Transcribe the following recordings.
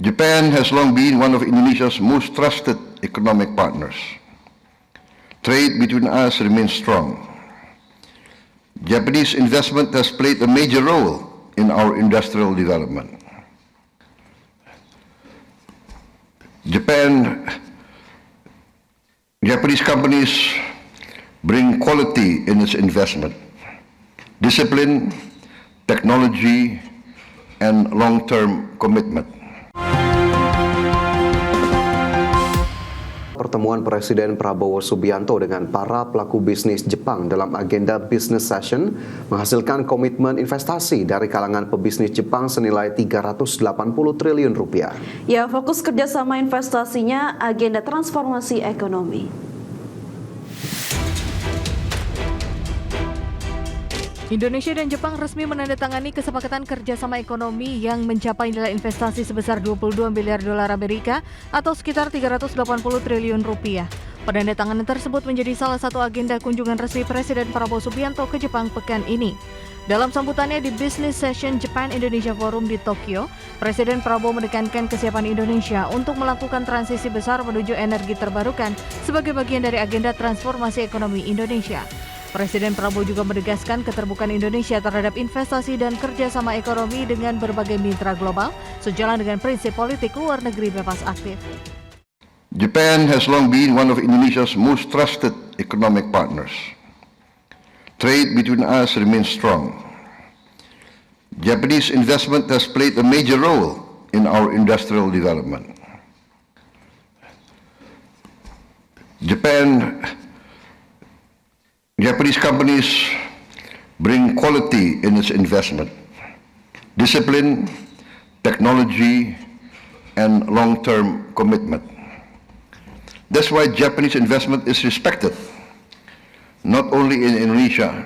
Japan has long been one of Indonesia's most trusted economic partners. Trade between us remains strong. Japanese investment has played a major role in our industrial development. Japanese companies bring quality in its investment, discipline, technology, and long-term commitment. Pertemuan Presiden Prabowo Subianto dengan para pelaku bisnis Jepang dalam agenda Business Session menghasilkan komitmen investasi dari kalangan pebisnis Jepang senilai 380 triliun rupiah. Ya, fokus kerjasama investasinya agenda transformasi ekonomi. Indonesia dan Jepang resmi menandatangani kesepakatan kerjasama ekonomi yang mencapai nilai investasi sebesar 22 miliar dolar Amerika atau sekitar 380 triliun rupiah. Penandatanganan tersebut menjadi salah satu agenda kunjungan resmi Presiden Prabowo Subianto ke Jepang pekan ini. Dalam sambutannya di Business Session Japan Indonesia Forum di Tokyo, Presiden Prabowo menekankan kesiapan Indonesia untuk melakukan transisi besar menuju energi terbarukan sebagai bagian dari agenda transformasi ekonomi Indonesia. Presiden Prabowo juga menegaskan keterbukaan Indonesia terhadap investasi dan kerjasama ekonomi dengan berbagai mitra global, sejalan dengan prinsip politik luar negeri bebas aktif. Japan has long been one of Indonesia's most trusted economic partners. Trade between us remains strong. Japanese investment has played a major role in our industrial development. Japanese companies bring quality in its investment, discipline, technology, and long-term commitment. That's why Japanese investment is respected, not only in Indonesia,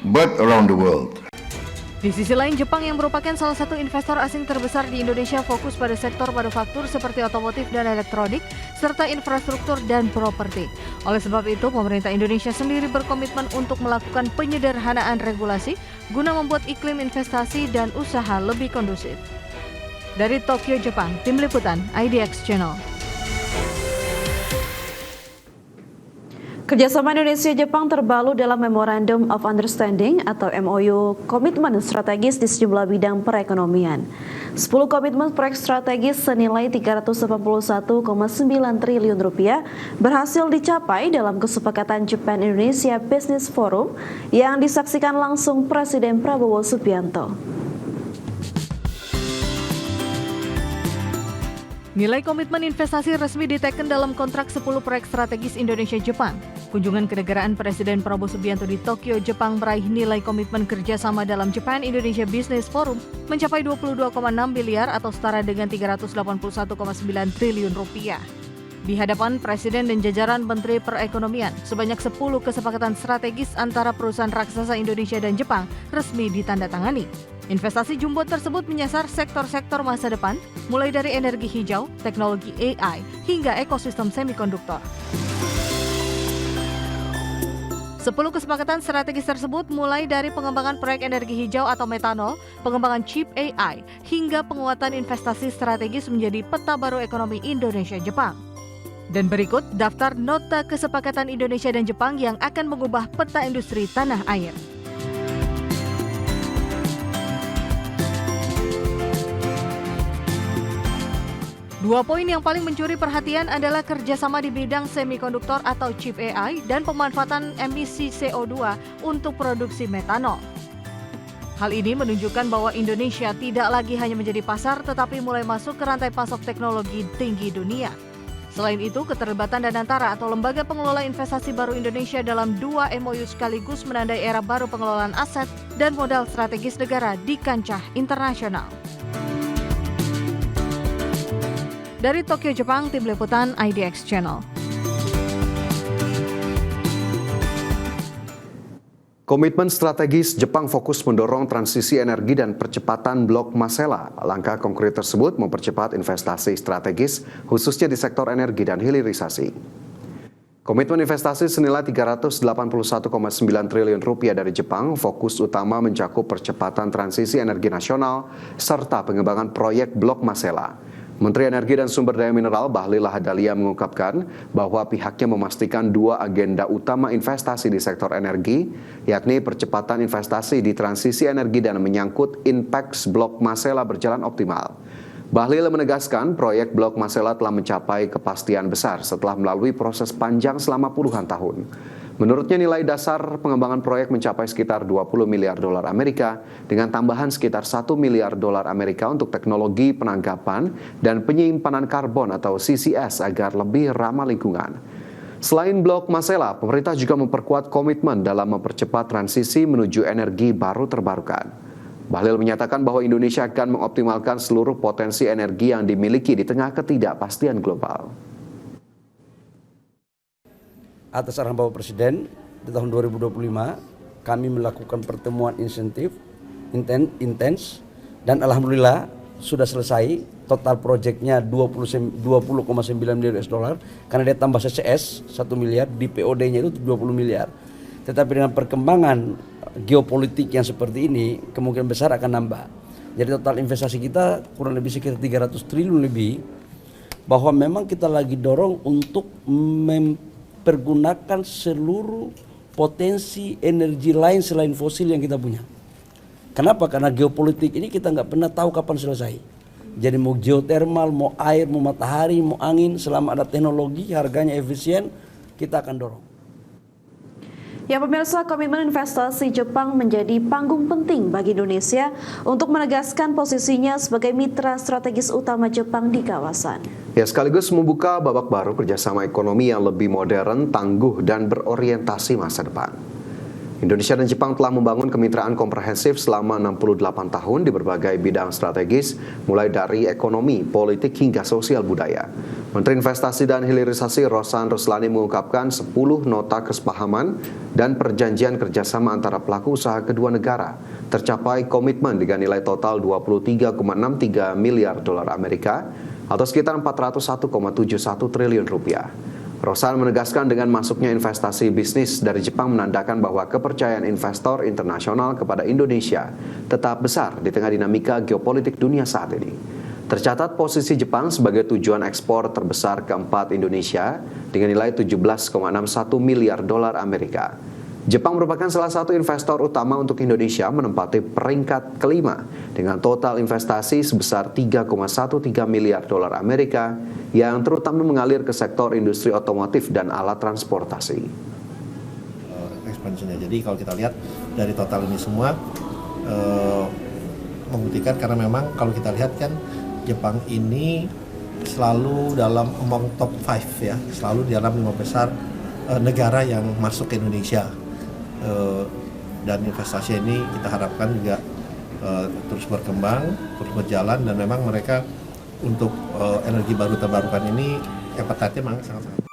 but around the world. Di sisi lain, Jepang yang merupakan salah satu investor asing terbesar di Indonesia fokus pada sektor manufaktur seperti otomotif dan elektronik, serta infrastruktur dan properti. Oleh sebab itu, pemerintah Indonesia sendiri berkomitmen untuk melakukan penyederhanaan regulasi guna membuat iklim investasi dan usaha lebih kondusif. Dari Tokyo, Jepang, Tim Liputan IDX Channel. Kerjasama Indonesia-Jepang terbalut dalam Memorandum of Understanding atau MOU komitmen strategis di sejumlah bidang perekonomian. 10 komitmen proyek strategis senilai 381,9 triliun rupiah berhasil dicapai dalam kesepakatan Japan Indonesia Business Forum yang disaksikan langsung Presiden Prabowo Subianto. Nilai komitmen investasi resmi diteken dalam kontrak 10 proyek strategis Indonesia-Jepang. Kunjungan kenegaraan Presiden Prabowo Subianto di Tokyo, Jepang meraih nilai komitmen kerjasama dalam Japan Indonesia Business Forum mencapai 22,6 miliar atau setara dengan 381,9 triliun rupiah. Di hadapan Presiden dan jajaran Menteri Perekonomian, sebanyak 10 kesepakatan strategis antara perusahaan raksasa Indonesia dan Jepang resmi ditandatangani. Investasi jumbo tersebut menyasar sektor-sektor masa depan, mulai dari energi hijau, teknologi AI, hingga ekosistem semikonduktor. 10 kesepakatan strategis tersebut mulai dari pengembangan proyek energi hijau atau metanol, pengembangan chip AI, hingga penguatan investasi strategis menjadi peta baru ekonomi Indonesia-Jepang. Dan berikut daftar nota kesepakatan Indonesia dan Jepang yang akan mengubah peta industri tanah air. Dua poin yang paling mencuri perhatian adalah kerjasama di bidang semikonduktor atau chip AI dan pemanfaatan emisi CO2 untuk produksi metanol. Hal ini menunjukkan bahwa Indonesia tidak lagi hanya menjadi pasar tetapi mulai masuk ke rantai pasok teknologi tinggi dunia. Selain itu, keterlibatan Danantara atau Lembaga Pengelola Investasi Baru Indonesia dalam 2 MOU sekaligus menandai era baru pengelolaan aset dan modal strategis negara di kancah internasional. Dari Tokyo, Jepang, Tim Liputan IDX Channel. Komitmen strategis Jepang fokus mendorong transisi energi dan percepatan blok Masela. Langkah konkret tersebut mempercepat investasi strategis, khususnya di sektor energi dan hilirisasi. Komitmen investasi senilai 381,9 triliun rupiah dari Jepang fokus utama mencakup percepatan transisi energi nasional serta pengembangan proyek Blok Masela. Menteri Energi dan Sumber Daya Mineral Bahlil Lahadalia mengungkapkan bahwa pihaknya memastikan dua agenda utama investasi di sektor energi, yakni percepatan investasi di transisi energi dan menyangkut INPEX Blok Masela berjalan optimal. Bahlil menegaskan proyek Blok Masela telah mencapai kepastian besar setelah melalui proses panjang selama puluhan tahun. Menurutnya nilai dasar pengembangan proyek mencapai sekitar 20 miliar dolar Amerika dengan tambahan sekitar 1 miliar dolar Amerika untuk teknologi penangkapan dan penyimpanan karbon atau CCS agar lebih ramah lingkungan. Selain Blok Masela, pemerintah juga memperkuat komitmen dalam mempercepat transisi menuju energi baru terbarukan. Bahlil menyatakan bahwa Indonesia akan mengoptimalkan seluruh potensi energi yang dimiliki di tengah ketidakpastian global. Atas arahan Bapak Presiden, di tahun 2025 kami melakukan pertemuan insentif intens dan alhamdulillah sudah selesai. Total proyeknya 20,9 miliar US dollar karena dia tambah CCS 1 miliar, di POD-nya itu 20 miliar. Tetapi dengan perkembangan geopolitik yang seperti ini kemungkinan besar akan nambah. Jadi total investasi kita kurang lebih sekitar 300 triliun lebih, bahwa memang kita lagi dorong untuk mempergunakan seluruh potensi energi lain selain fosil yang kita punya. Kenapa? Karena geopolitik ini kita nggak pernah tahu kapan selesai. Jadi mau geotermal, mau air, mau matahari, mau angin, selama ada teknologi harganya efisien, kita akan dorong. Ya pemirsa, komitmen investasi Jepang menjadi panggung penting bagi Indonesia untuk menegaskan posisinya sebagai mitra strategis utama Jepang di kawasan. Ya, sekaligus membuka babak baru kerjasama ekonomi yang lebih modern, tangguh, dan berorientasi masa depan. Indonesia dan Jepang telah membangun kemitraan komprehensif selama 68 tahun di berbagai bidang strategis, mulai dari ekonomi, politik, hingga sosial budaya. Menteri Investasi dan Hilirisasi Rosan Ruslani mengungkapkan 10 nota kesepahaman dan perjanjian kerjasama antara pelaku usaha kedua negara tercapai komitmen dengan nilai total 23,63 miliar dolar Amerika atau sekitar 401,71 triliun rupiah. Rosan menegaskan dengan masuknya investasi bisnis dari Jepang menandakan bahwa kepercayaan investor internasional kepada Indonesia tetap besar di tengah dinamika geopolitik dunia saat ini. Tercatat posisi Jepang sebagai tujuan ekspor terbesar keempat Indonesia dengan nilai 17,61 miliar dolar Amerika. Jepang merupakan salah satu investor utama untuk Indonesia, menempati peringkat kelima dengan total investasi sebesar 3,13 miliar dolar Amerika yang terutama mengalir ke sektor industri otomotif dan alat transportasi. Expansionnya. Jadi kalau kita lihat dari total ini semua membuktikan, karena memang kalau kita lihat kan Jepang ini selalu dalam among top 5 ya, selalu di dalam 5 besar negara yang masuk ke Indonesia. Dan investasi ini kita harapkan juga terus berkembang, terus berjalan, dan memang mereka untuk energi baru terbarukan ini appetite-nya memang sangat-sangat